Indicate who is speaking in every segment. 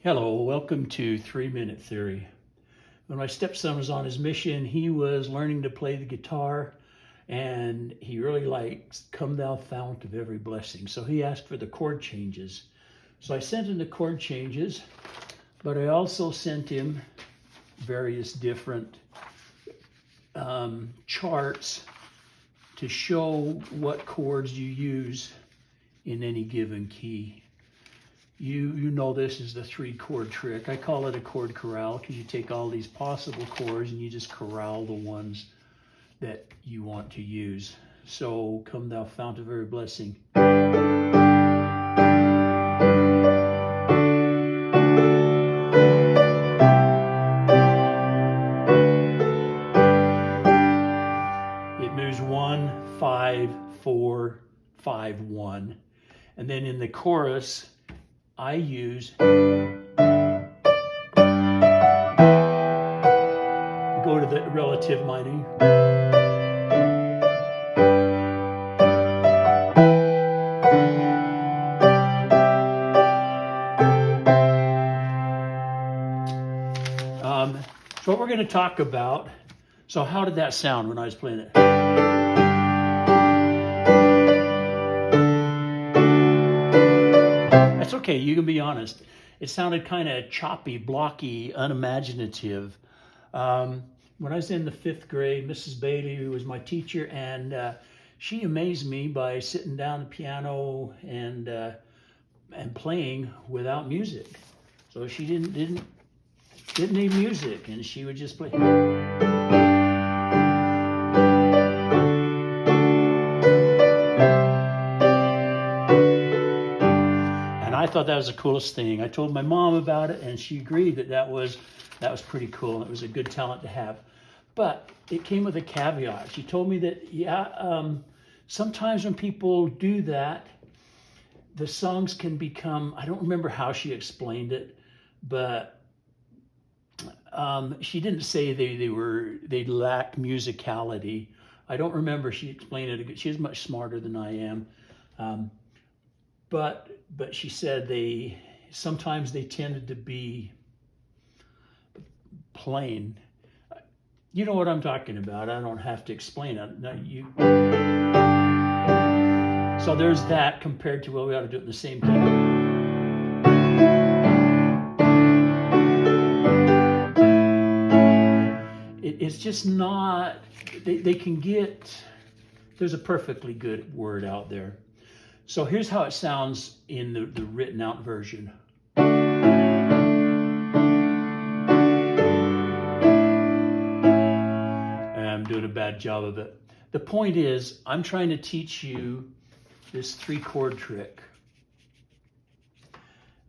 Speaker 1: Hello, welcome to 3-Minute Theory. When my stepson was on his mission, he was learning to play the guitar, and he really likes Come Thou Fount of Every Blessing. So he asked for the chord changes. So I sent him the chord changes, but I also sent him various different charts to show what chords you use in any given key. You know this is the 3-chord trick. I call it a chord corral because you take all these possible chords and you just corral the ones that you want to use. So, Come Thou Fount of Every Blessing. It moves 1, 5, 4, 5, 1. And then in the chorus, I use go to the relative minor. So what we're going to talk about, so how did that sound when I was playing it? That's okay, you can be honest. It sounded kind of choppy, blocky, unimaginative. When I was in the 5th grade, Mrs. Bailey, who was my teacher, and she amazed me by sitting down the piano and playing without music. So she didn't need music, and she would just play. I thought that was the coolest thing. I told my mom about it, and she agreed that that was pretty cool, and it was a good talent to have. But it came with a caveat. She told me that, sometimes when people do that, the songs can become, I don't remember how she explained it, but she didn't say they lack musicality. I don't remember she explained it. She's much smarter than I am. But she said sometimes they tended to be plain. You know what I'm talking about. I don't have to explain it. No, so there's that compared to, well, we ought to do it in the same key. It's just not, they can get, there's a perfectly good word out there. So here's how it sounds in the written out version. I'm doing a bad job of it. The point is, I'm trying to teach you this 3-chord trick.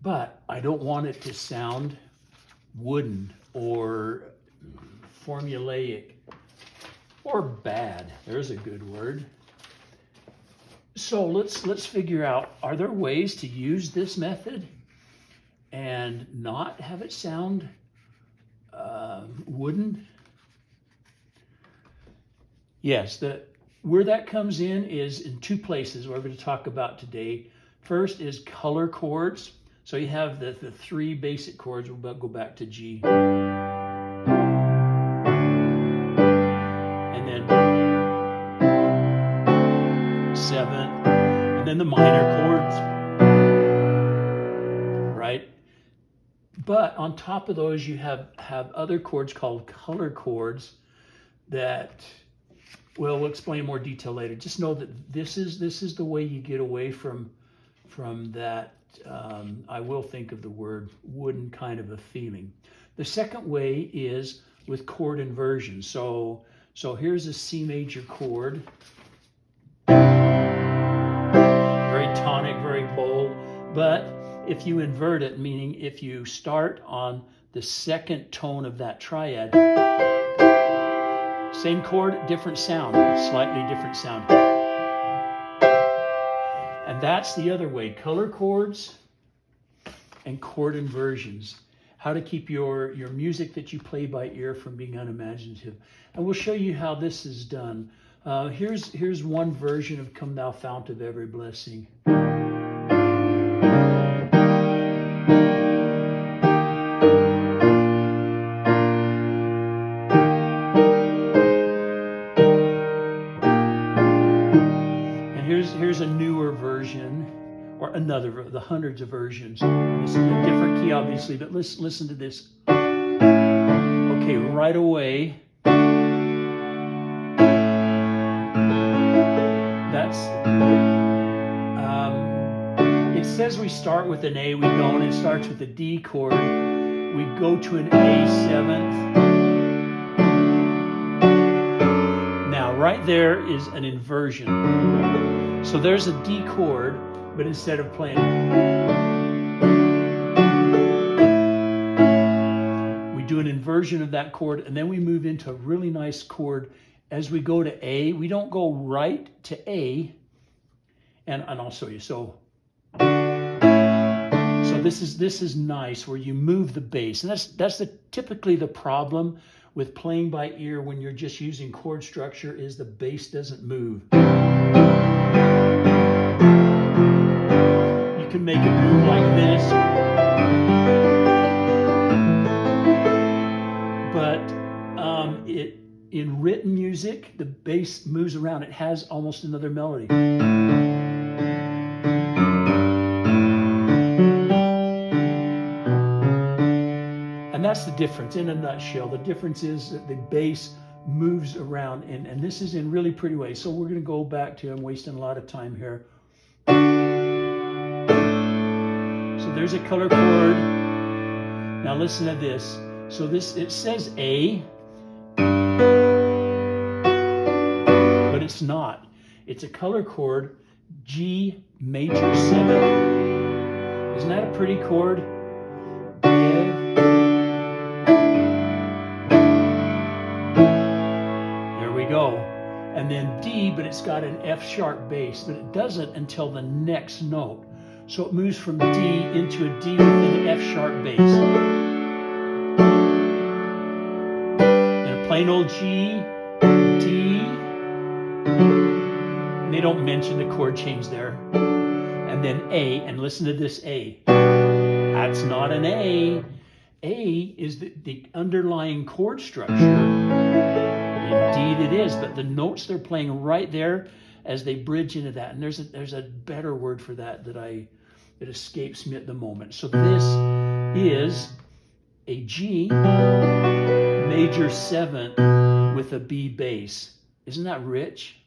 Speaker 1: But I don't want it to sound wooden or formulaic or bad. There's a good word. So let's figure out, are there ways to use this method and not have it sound wooden? Yes, where that comes in is in 2 places we're going to talk about today. First is color chords. So you have the 3 basic chords. We'll go back to G. And then 7, and then the minor chords, right? But on top of those, you have other chords called color chords that, well, we'll explain in more detail later. Just know that this is the way you get away from that. I will think of the word wooden kind of a feeling. The second way is with chord inversion. So here's a C major chord. Very tonic, very bold. But if you invert it, meaning if you start on the 2nd tone of that triad, same chord, different sound, slightly different sound. And that's the other way, color chords and chord inversions. How to keep your music that you play by ear from being unimaginative. And we'll show you how this is done. Here's one version of Come Thou Fount of Every Blessing. hundreds of versions. This is a different key, obviously, but listen to this. Okay, right away, that's, it says we start with an A, we don't. It starts with a D chord. We go to an A seventh. Now, right there is an inversion. So there's a D chord, but instead of playing, we do an inversion of that chord, and then we move into a really nice chord. As we go to A, we don't go right to A, and I'll show you. So this is nice, where you move the bass, and that's typically the problem with playing by ear when you're just using chord structure, is the bass doesn't move. You can make it move like this, but in written music, the bass moves around. It has almost another melody. And that's the difference in a nutshell. The difference is that the bass moves around, and this is in really pretty ways. So we're going to go back to, I'm wasting a lot of time here. So there's a color chord. Now listen to this. So it says A, but it's not. It's a color chord, G major 7. Isn't that a pretty chord? There we go. And then D, but it's got an F sharp bass, but it doesn't until the next note. So it moves from D into a D with an F sharp bass. And a plain old G, D, and they don't mention the chord change there. And then A, and listen to this A. That's not an A. A is the underlying chord structure. Indeed it is, but the notes they're playing right there as they bridge into that. And there's a better word for that that escapes me at the moment. So this is a G major 7 with a B bass. Isn't that rich?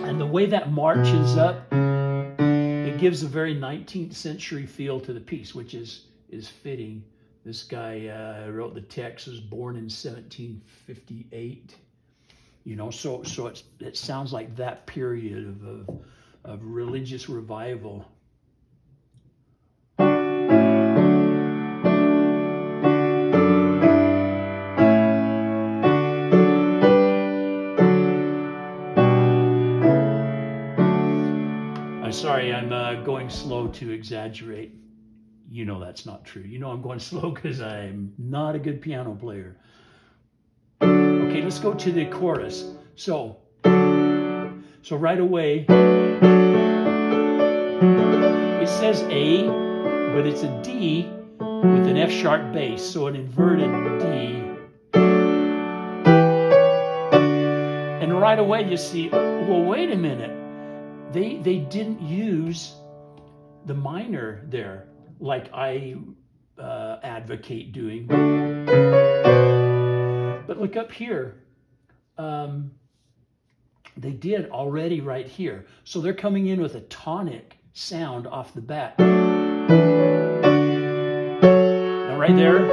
Speaker 1: And the way that marches up, it gives a very 19th century feel to the piece, which is fitting. This guy wrote the text, was born in 1758. You know, so it sounds like that period of religious revival. I'm sorry, I'm going slow to exaggerate. You know that's not true. You know I'm going slow because I'm not a good piano player. Okay, let's go to the chorus. So right away, it says A, but it's a D with an F sharp bass, so an inverted D. And right away you see, well, wait a minute. They didn't use the minor there like I advocate doing. But look up here. They did already right here. So they're coming in with a tonic sound off the bat. Now right there,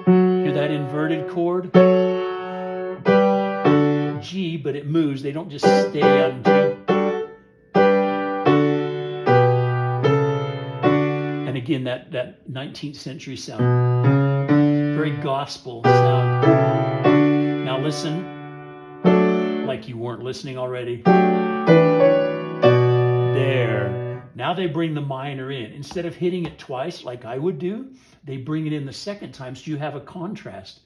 Speaker 1: hear that inverted chord? G, but it moves. They don't just stay on G. And again, that 19th century sound. Very gospel sound. Now listen, like you weren't listening already. There. Now they bring the minor in. Instead of hitting it twice like I would do, they bring it in the second time, so you have a contrast.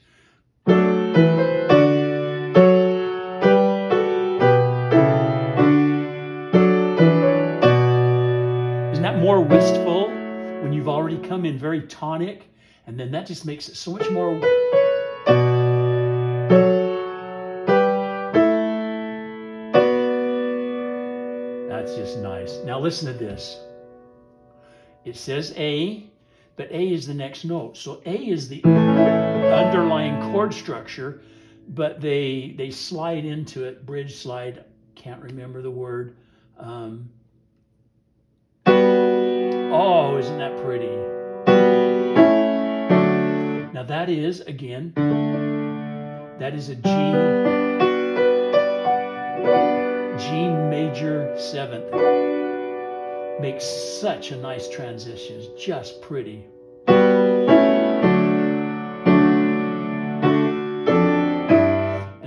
Speaker 1: Isn't that more wistful when you've already come in very tonic, and then that just makes it so much more. that's just nice. Now listen to this. It says A, but A is the next note. So A is the underlying chord structure, but they slide into it, bridge slide, can't remember the word. Oh, isn't that pretty? Now that is, again, that is a G major 7th. Makes such a nice transition. It's just pretty. And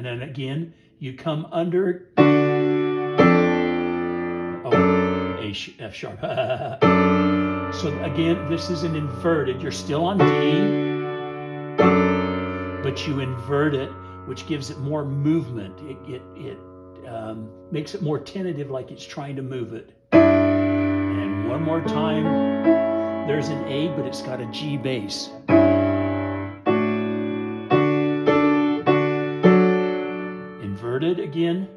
Speaker 1: then again, you come under, F sharp. So again, this is an inverted. You're still on D, but you invert it, which gives it more movement. It makes it more tentative, like it's trying to move it. And one more time, there's an A, but it's got a G bass. Inverted again.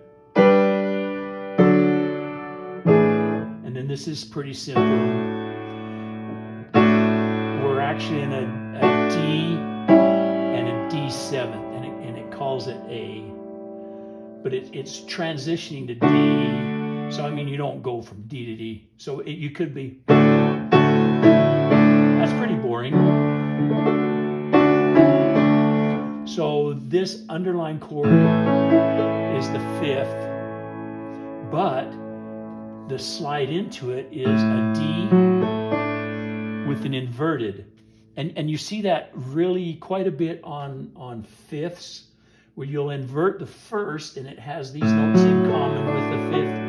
Speaker 1: And then this is pretty simple. We're actually in a D and a D7, and it calls it A. But it's transitioning to D. So, I mean, you don't go from D to D. So you could be, that's pretty boring. So this underlying chord is the 5th, but the slide into it is a D with an inverted. And you see that really quite a bit on 5ths, where you'll invert the 1st and it has these notes in common with the 5th.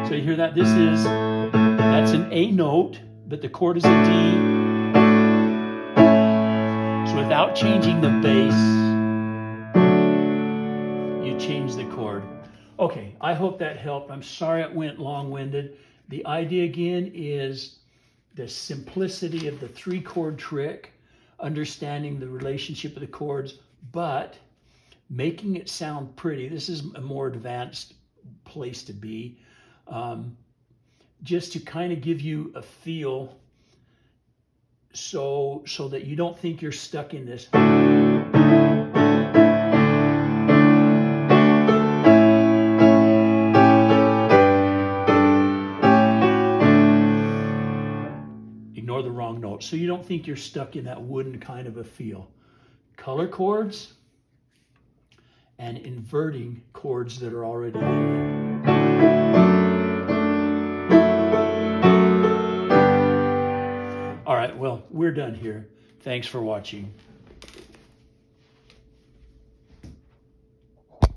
Speaker 1: So you hear that? That's an A note, but the chord is a D. So without changing the bass, you change the chord. Okay, I hope that helped. I'm sorry it went long-winded. The idea again is the simplicity of the 3-chord trick, understanding the relationship of the chords, but making it sound pretty. This is a more advanced place to be, just to kind of give you a feel, so that you don't think you're stuck in this. Ignore the wrong note. So you don't think you're stuck in that wooden kind of a feel. Color chords and inverting chords that are already there. All right, well, we're done here. Thanks for watching.